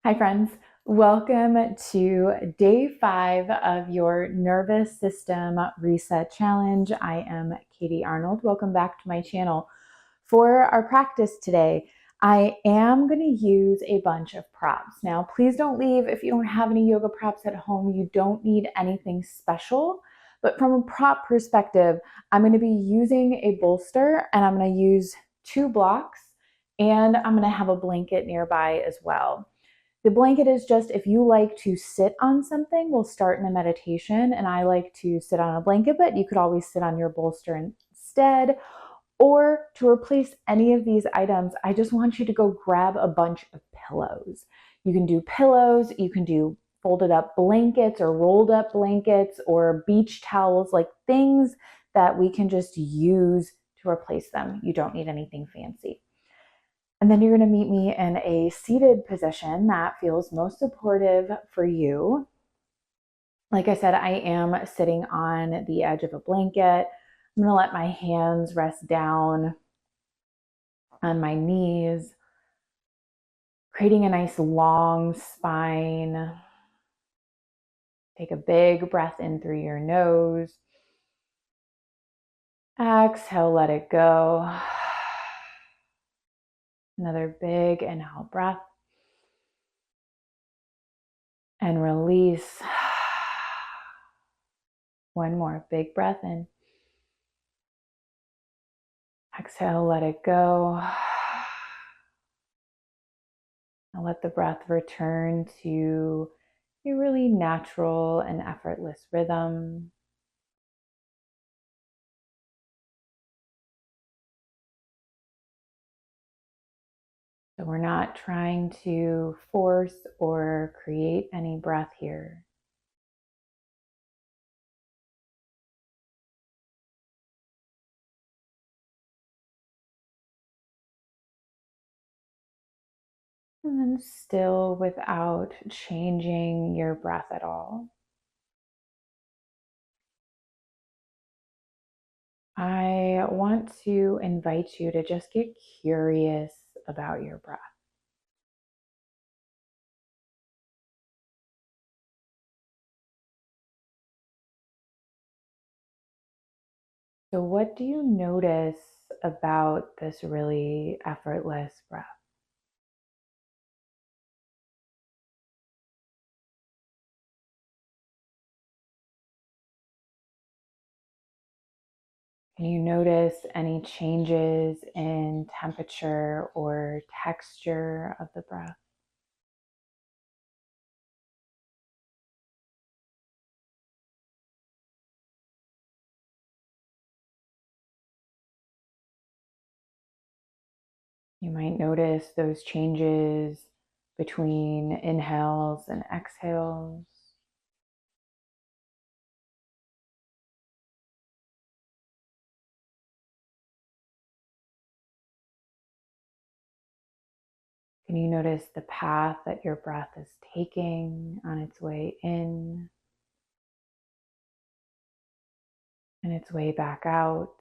Hi friends, welcome to day 5 of your nervous system reset challenge. I am Katie Arnold. Welcome back to my channel. For our practice today, I am going to use a bunch of props. Now, please don't leave if you don't have any yoga props at home. You don't need anything special. But from a prop perspective, I'm going to be using a bolster and I'm going to use 2 blocks and I'm going to have a blanket nearby as well. The blanket is just if you like to sit on something, we'll start in a meditation, and I like to sit on a blanket, but you could always sit on your bolster instead. Or to replace any of these items, I just want you to go grab a bunch of pillows. You can do pillows, you can do folded up blankets or rolled up blankets or beach towels, like things that we can just use to replace them. You don't need anything fancy. And then you're going to meet me in a seated position that feels most supportive for you. Like I said, I am sitting on the edge of a blanket. I'm going to let my hands rest down on my knees, creating a nice long spine. Take a big breath in through your nose. Exhale, let it go. Another big inhale breath. And release. One more big breath in. Exhale, let it go. Now let the breath return to a really natural and effortless rhythm. So we're not trying to force or create any breath here. And then still without changing your breath at all. I want to invite you to just get curious about your breath. So, what do you notice about this really effortless breath? Can you notice any changes in temperature or texture of the breath? You might notice those changes between inhales and exhales. Can you notice the path that your breath is taking on its way in and its way back out?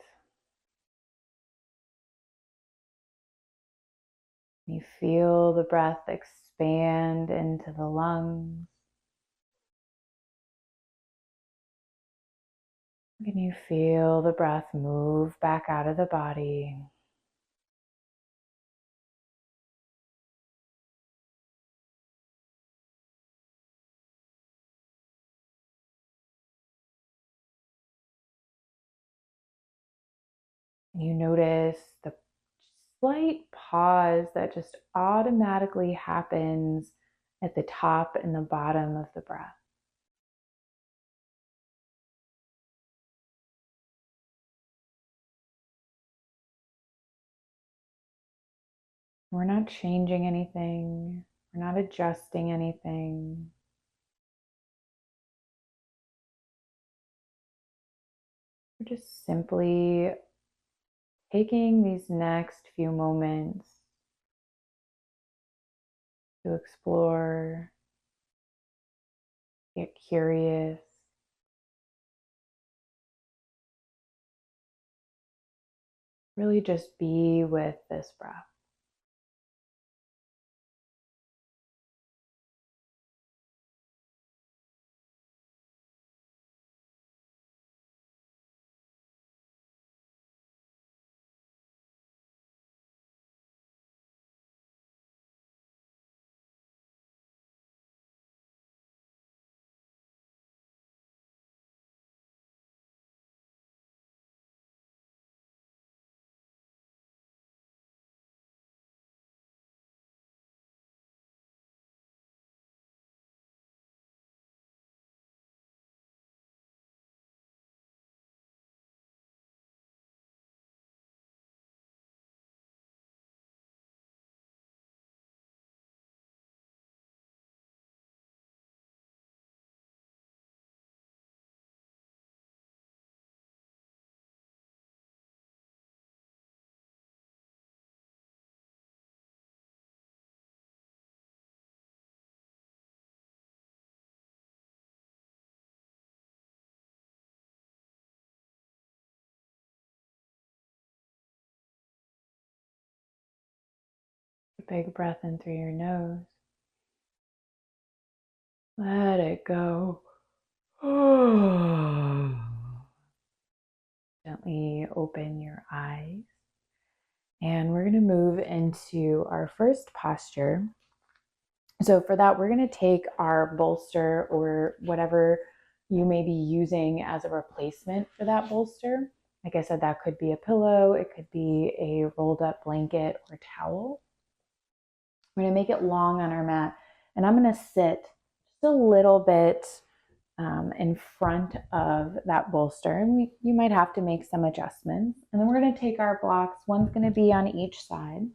You feel the breath expand into the lungs. Can you feel the breath move back out of the body? You notice the slight pause that just automatically happens at the top and the bottom of the breath. We're not changing anything. We're not adjusting anything. We're just simply taking these next few moments to explore, get curious, really just be with this breath. big breath in through your nose. Let it go. Gently open your eyes. And we're going to move into our first posture. So for that, we're going to take our bolster or whatever you may be using as a replacement for that bolster. Like I said, that could be a pillow, it could be a rolled up blanket or towel. We're going to make it long on our mat, and I'm going to sit just a little bit in front of that bolster, and you might have to make some adjustments. And then we're going to take our blocks. One's going to be on each side.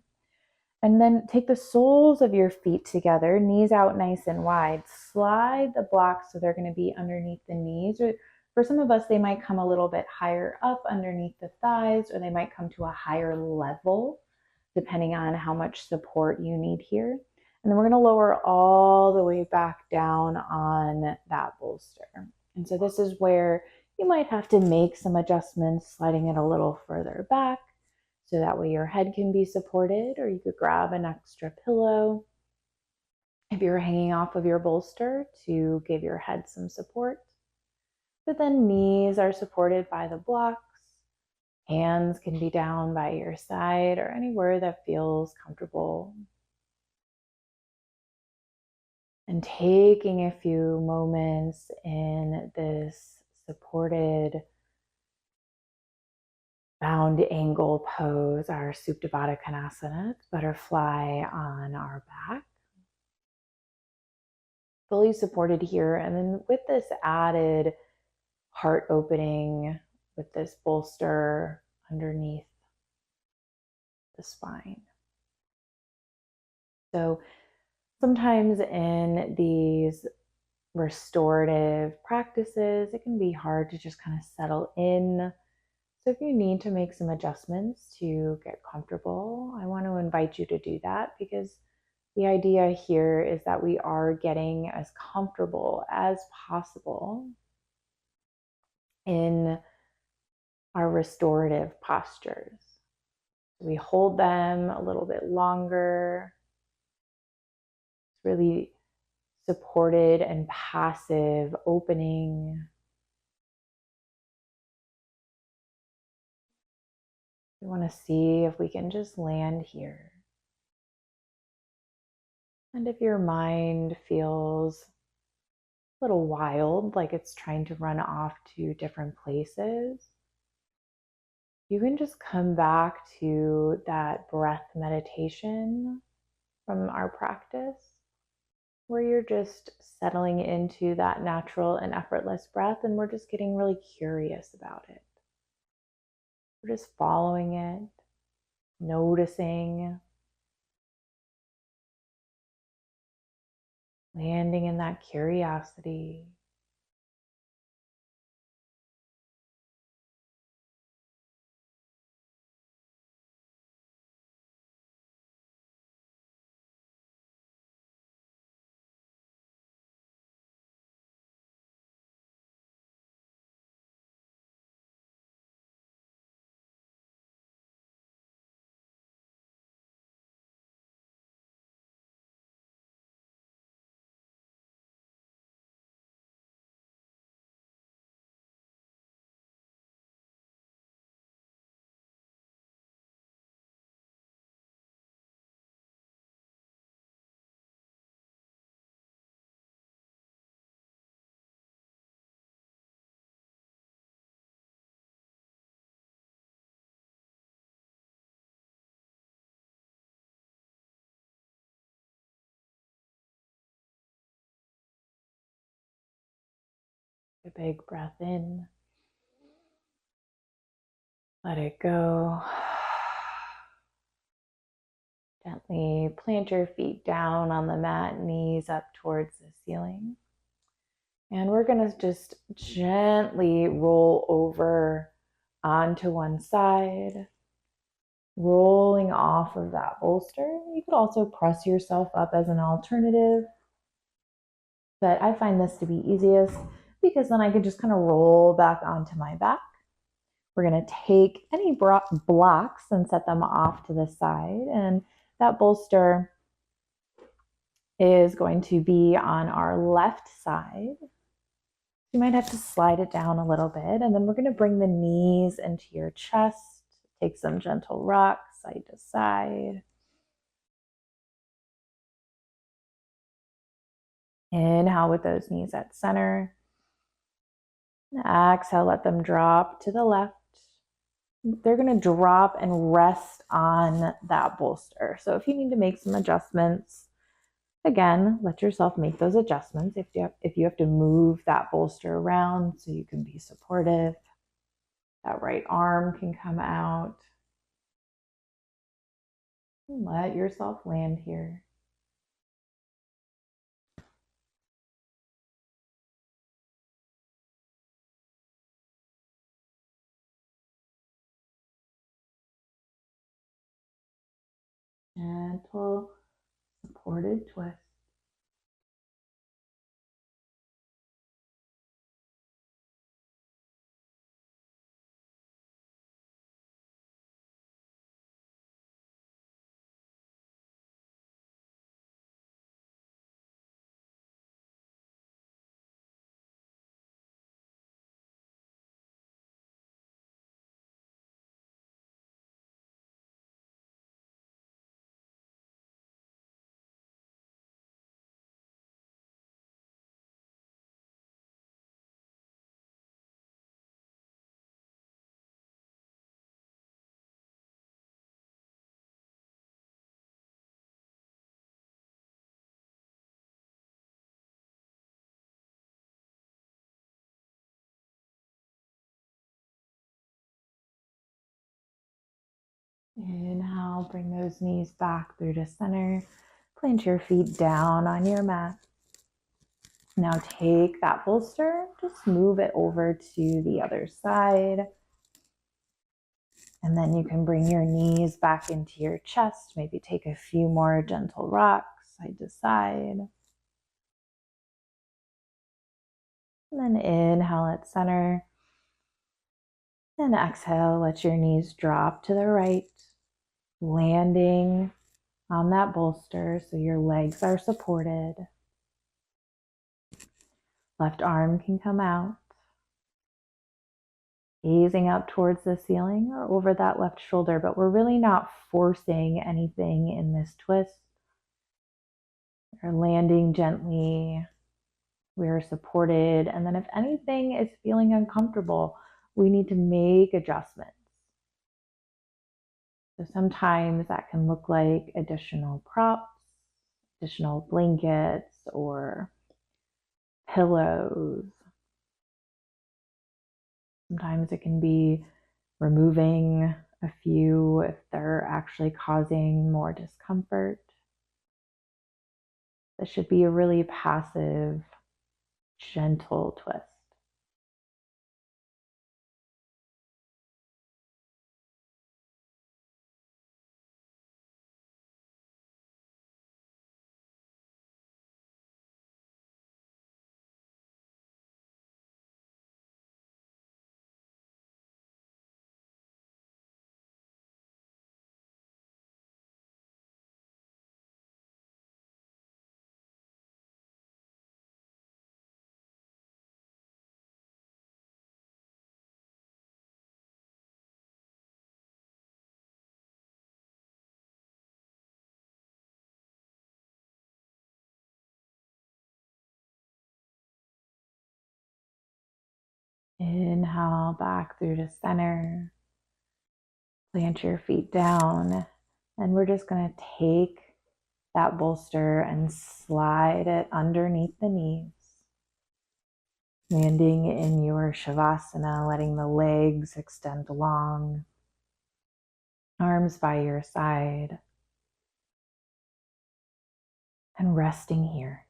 And then take the soles of your feet together, knees out nice and wide. Slide the blocks so they're going to be underneath the knees. Or for some of us, they might come a little bit higher up underneath the thighs, or they might come to a higher level, depending on how much support you need here. And then we're going to lower all the way back down on that bolster. And so this is where you might have to make some adjustments, sliding it a little further back, so that way your head can be supported, or you could grab an extra pillow if you're hanging off of your bolster to give your head some support. But then knees are supported by the blocks. Hands can be down by your side or anywhere that feels comfortable. And taking a few moments in this supported bound angle pose, our Supta Baddha Konasana, butterfly on our back. Fully supported here. And then with this added heart opening, with this bolster underneath the spine. So sometimes in these restorative practices, it can be hard to just kind of settle in. So if you need to make some adjustments to get comfortable, I want to invite you to do that, because the idea here is that we are getting as comfortable as possible in our restorative postures. We hold them a little bit longer. It's really supported and passive opening. We want to see if we can just land here. And if your mind feels a little wild, like it's trying to run off to different places, you can just come back to that breath meditation from our practice, where you're just settling into that natural and effortless breath, and we're just getting really curious about it. We're just following it, noticing, landing in that curiosity. A big breath in. Let it go. Gently plant your feet down on the mat, knees up towards the ceiling. And we're going to just gently roll over onto one side, rolling off of that bolster. You could also press yourself up as an alternative, but I find this to be easiest because then I can just kind of roll back onto my back. We're going to take any blocks and set them off to the side, and That bolster is going to be on our left side. You might have to slide it down a little bit, and then we're going to bring the knees into your chest. Take some gentle rocks side to side. Inhale with those knees at center. Exhale, let them drop to the left. They're going to drop and rest on that bolster. So if you need to make some adjustments, again, let yourself make those adjustments. If you have to move that bolster around so you can be supportive, that right arm can come out. Let yourself land here. Gentle, supported twist. Inhale, bring those knees back through to center. Plant your feet down on your mat. Now take that bolster, just move it over to the other side. And then you can bring your knees back into your chest. Maybe take a few more gentle rocks side to side. And then inhale at center. And exhale, let your knees drop to the right, landing on that bolster so your legs are supported. Left arm can come out, gazing up towards the ceiling or over that left shoulder, but we're really not forcing anything in this twist. We're landing gently, we're supported, and then if anything is feeling uncomfortable, we need to make adjustments. So sometimes that can look like additional props, additional blankets, or pillows. Sometimes it can be removing a few if they're actually causing more discomfort. This should be a really passive, gentle twist. Inhale back through to center. Plant your feet down. And we're just going to take that bolster and slide it underneath the knees. Landing in your Shavasana, letting the legs extend long. Arms by your side. And resting here.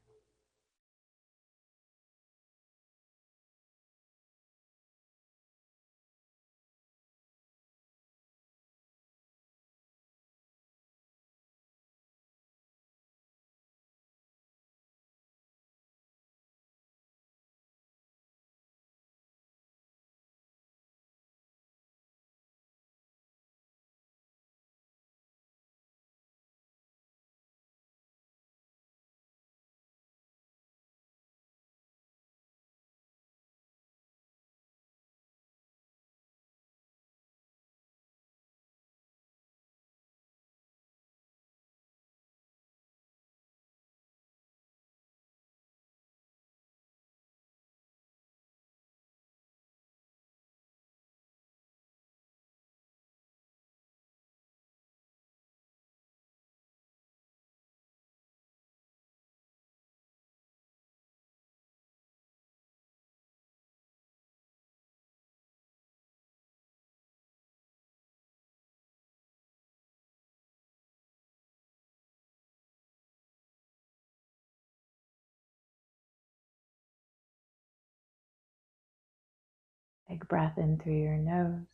Big breath in through your nose.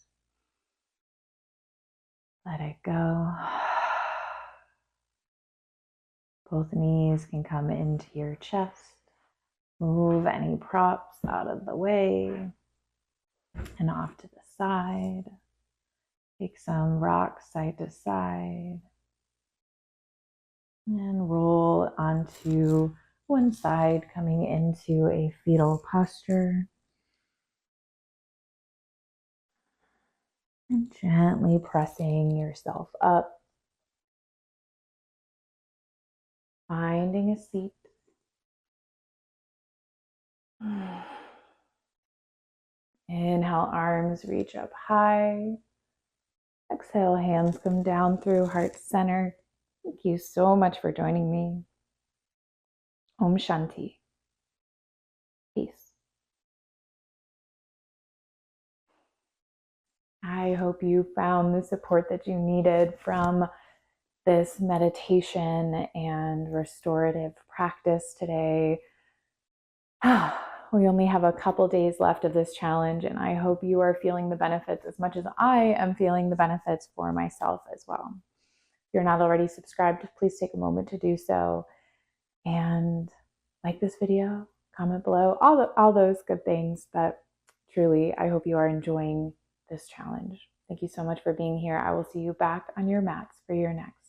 Let it go. Both knees can come into your chest. Move any props out of the way and off to the side. Take some rocks side to side. And roll onto one side, coming into a fetal posture. And gently pressing yourself up. Finding a seat. Inhale, arms reach up high. Exhale, hands come down through heart center. Thank you so much for joining me. Om Shanti. Peace. I hope you found the support that you needed from this meditation and restorative practice today. We only have a couple days left of this challenge, and I hope you are feeling the benefits as much as I am feeling the benefits for myself as well. If you're not already subscribed, please take a moment to do so. And like this video, comment below, all those good things. But truly, I hope you are enjoying this challenge. Thank you so much for being here. I will see you back on your mats for your next